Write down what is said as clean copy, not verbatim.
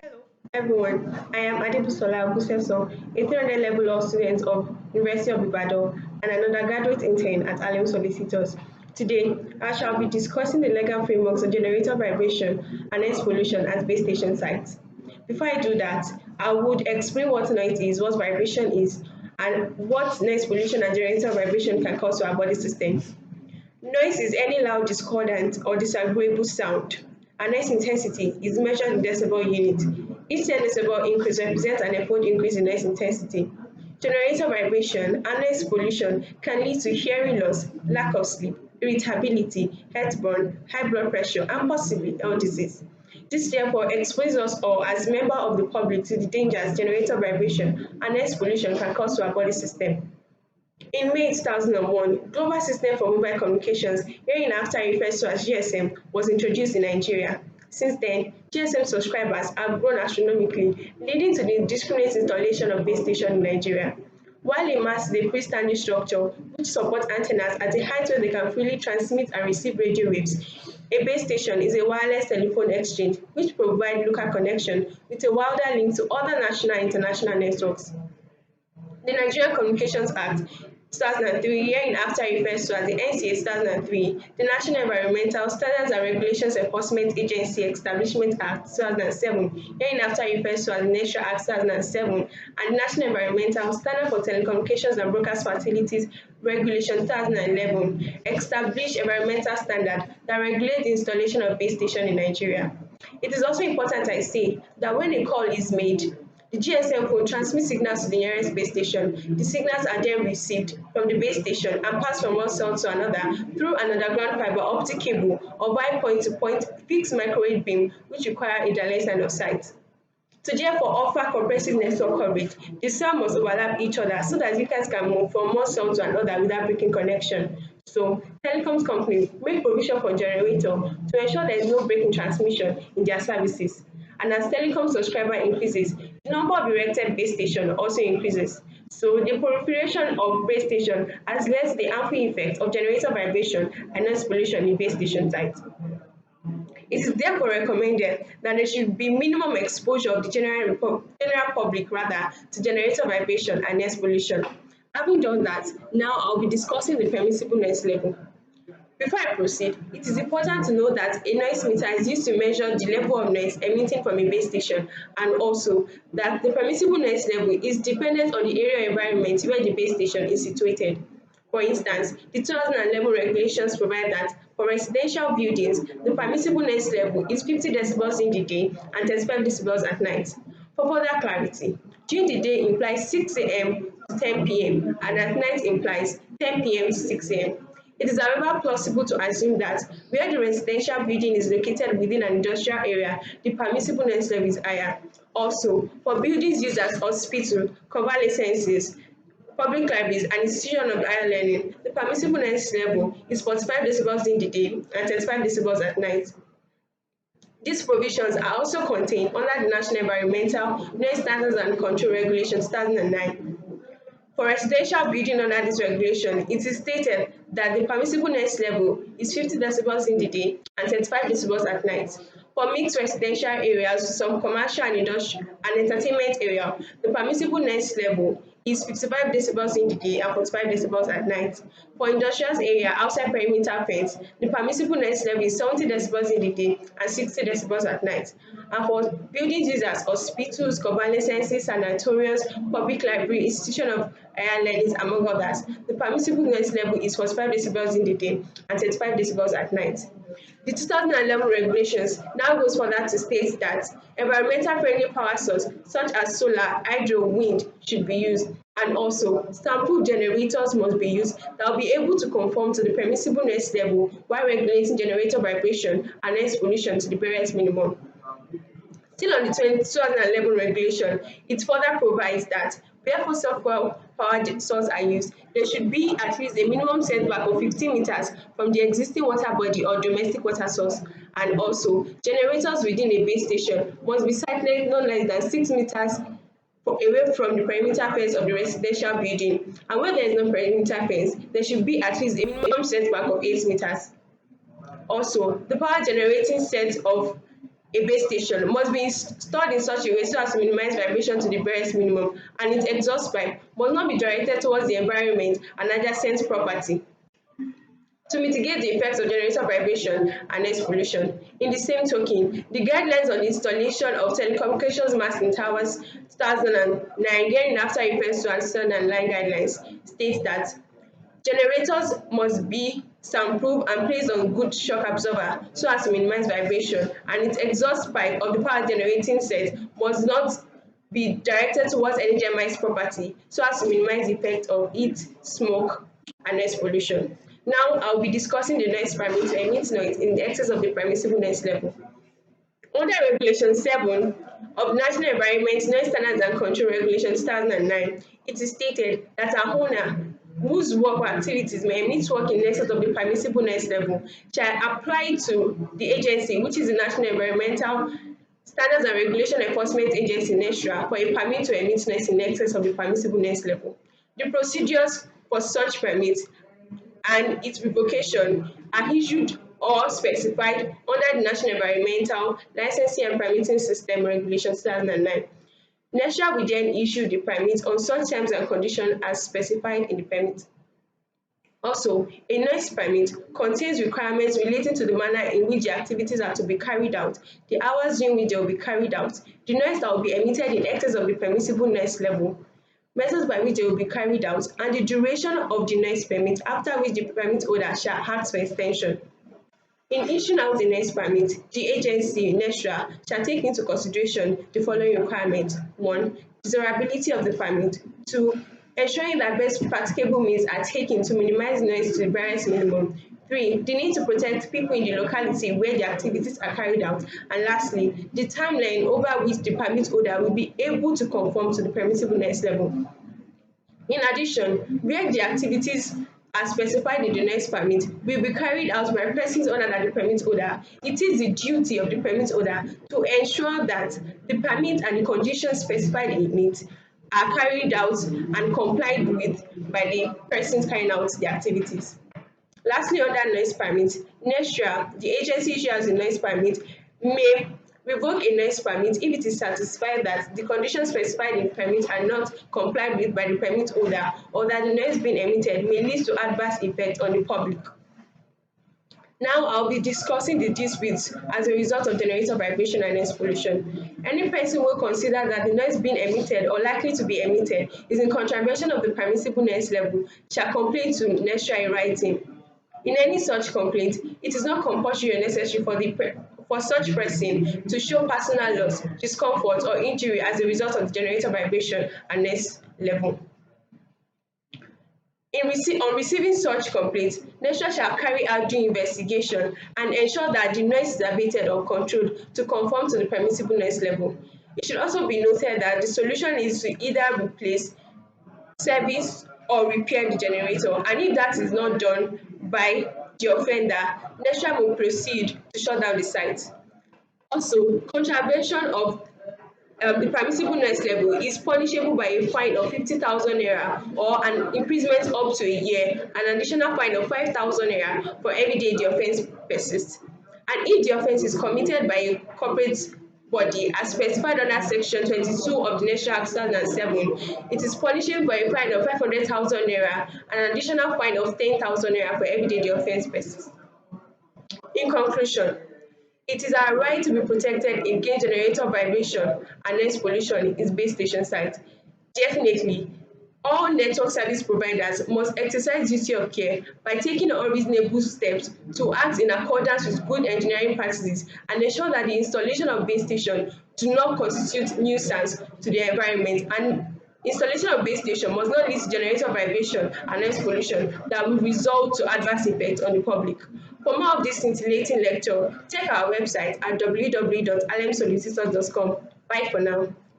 Hello, everyone. I am Adebusola Ogunsesan, a 300 level law student of University of Ibadan and an undergraduate intern at HARLEM Solicitors. Today, I shall be discussing the legal frameworks of generator vibration and noise pollution at base station sites. Before I do that, I would explain what noise is, what vibration is, and what noise pollution and generator vibration can cause to our body system. Noise is any loud, discordant, or disagreeable sound. And noise intensity is measured in decibel unit. Each 10 decibel increase represents an effort increase in noise intensity. Generator vibration and noise pollution can lead to hearing loss, lack of sleep, irritability, heartburn, high blood pressure, and possibly heart disease. This therefore exposes us all as members of the public to the dangers generator vibration and noise pollution can cause to our body system. In May 2001, Global System for Mobile Communications, hereinafter referred to as GSM, was introduced in Nigeria. Since then, GSM subscribers have grown astronomically, leading to the indiscriminate installation of base stations in Nigeria. While a mast is a freestanding structure which supports antennas at a height where they can freely transmit and receive radio waves, a base station is a wireless telephone exchange which provides local connection with a wider link to other national and international networks. The Nigerian Communications Act 2003, hereinafter referred to as the NCA 2003, the National Environmental Standards and Regulations Enforcement Agency Establishment Act 2007, hereinafter referred to as the NESHA Act 2007, and the National Environmental Standard for Telecommunications and Broadcast Facilities Regulation 2011 established environmental standards that regulate the installation of base stations in Nigeria. It is also important I say that when a call is made, the GSM phone transmits signals to the nearest base station. The signals are then received from the base station and passed from one cell to another through an underground fiber optic cable or by point-to-point fixed microwave beam which require a direct line of sight. To therefore offer comprehensive network coverage, the cells must overlap each other so that users can move from one cell to another without breaking connection. So, telecoms companies make provision for generator to ensure there is no break in transmission in their services. And as telecom subscriber increases, the number of erected base stations also increases. So the proliferation of base stations has led to the harmful effects of generator vibration and noise pollution in base station sites. It is therefore recommended that there should be minimum exposure of the general public to generator vibration and noise pollution. Having done that, now I'll be discussing the permissible noise level. Before I proceed, it is important to know that a noise meter is used to measure the level of noise emitting from a base station, and also that the permissible noise level is dependent on the area environment where the base station is situated. For instance, the 2011 regulations provide that for residential buildings, the permissible noise level is 50 decibels in the day and 35 decibels at night. For further clarity, during the day implies 6 a.m. to 10 p.m. and at night implies 10 p.m. to 6 a.m. It is however plausible to assume that where the residential building is located within an industrial area, the permissible noise level is higher. Also, for buildings used as hospitals, convalescences, public libraries, and institutions of higher learning, the permissible noise level is 45 decibels in the day and 35 decibels at night. These provisions are also contained under the National Environmental Noise Standards and Control Regulation 2009. For residential building under this regulation, it is stated that the permissible noise level is 50 decibels in the day and 35 decibels at night. For mixed residential areas, some commercial and industrial and entertainment area, the permissible noise level is 55 decibels in the day and 45 decibels at night. For industrial area outside perimeter fence, the permissible noise level is 70 decibels in the day and 60 decibels at night. And for buildings used as hospitals, convalescences, sanatoriums, public library, institution of higher learning, among others, the permissible noise level is 45 decibels in the day and 35 decibels at night. The 2011 regulations now goes further to state that environmental friendly power sources such as solar, hydro, wind should be used, and also sample generators must be used that will be able to conform to the permissible noise level while regulating generator vibration and noise pollution to the barest minimum. Still on the 2011 regulation, it further provides that where fossil fuel power sources are used, there should be at least a minimum setback of 15 meters from the existing water body or domestic water source, and also generators within a base station must be sited no less than 6 meters away from the perimeter fence of the residential building, and where there is no perimeter fence, there should be at least a minimum setback of 8 meters. Also, the power generating set of a base station must be stored in such a way so as to minimize vibration to the barest minimum, and its exhaust pipe must not be directed towards the environment and adjacent property to mitigate the effects of generator vibration and noise pollution. In the same token, the guidelines on the installation of telecommunications masts in towers 2009, getting after reference to as 2009 guidelines, states that generators must be soundproof and placed on good shock absorber so as to minimize vibration, and its exhaust pipe of the power generating set must not be directed towards any germized property so as to minimize the effect of heat, smoke, and noise pollution. Now, I'll be discussing the noise permit to emit noise in the excess of the permissible noise level. Under Regulation 7 of National Environment Noise Standards and Control Regulation 2009, it is stated that an owner whose work or activities may emit work in excess of the permissible noise level shall apply to the agency, which is the National Environmental Standards and Regulation Enforcement Agency (NESRA), for a permit to emit noise in excess of the permissible noise level. The procedures for such permit and its revocation are issued or specified under the National Environmental Licensing and Permitting System Regulation 2009. NESRA will then issue the permit on such terms and conditions as specified in the permit. Also, a noise permit contains requirements relating to the manner in which the activities are to be carried out, the hours during which they will be carried out, the noise that will be emitted in excess of the permissible noise level, methods by which they will be carried out, and the duration of the noise permit, after which the permit holder shall ask for extension. In issuing out the noise permit, the agency, NESRA, shall take into consideration the following requirements: 1. Desirability of the permit. 2. Ensuring that best practicable means are taken to minimize noise to the barest minimum. 3. The need to protect people in the locality where the activities are carried out. And lastly, the timeline over which the permit holder will be able to conform to the permissible noise level. In addition, where the activities as specified in the noise permit will be carried out by persons other than the permit holder, it is the duty of the permit holder to ensure that the permit and the conditions specified in it are carried out and complied with by the persons carrying out the activities. Lastly, under noise permit, NESRA, the agency issues the noise permit, may revoke a noise permit if it is satisfied that the conditions specified in the permit are not complied with by the permit holder, or that the noise being emitted may lead to adverse effects on the public. Now, I'll be discussing the disputes as a result of generator vibration and noise pollution. Any person will consider that the noise being emitted or likely to be emitted is in contravention of the permissible noise level shall complain to NESRA in writing. In any such complaint, it is not compulsory or necessary for such person to show personal loss, discomfort, or injury as a result of the generator vibration and noise level. On receiving such complaints, NESRA shall carry out due investigation and ensure that the noise is abated or controlled to conform to the permissible noise level. It should also be noted that the solution is to either replace, service, or repair the generator, and if that is not done by the offender, NESRA will proceed to shut down the site. Also, contravention of the permissible noise level is punishable by a fine of 50,000 naira or an imprisonment up to a year, an additional fine of 5,000 naira for every day the offence persists. And if the offence is committed by a corporate body as specified under Section 22 of the National Act 2007, it is punishable by a fine of 500,000 naira and an additional fine of 10,000 naira for every day the offence persists. In conclusion, it is our right to be protected against generator vibration and noise pollution in its base station site. Definitely, all network service providers must exercise duty of care by taking all reasonable steps to act in accordance with good engineering practices and ensure that the installation of base stations do not constitute nuisance to the environment, and installation of base station must not lead to generator vibration and noise pollution that will result to adverse effects on the public. For more of this scintillating lecture, check our website at www.harlemsolicitors.com. Bye for now.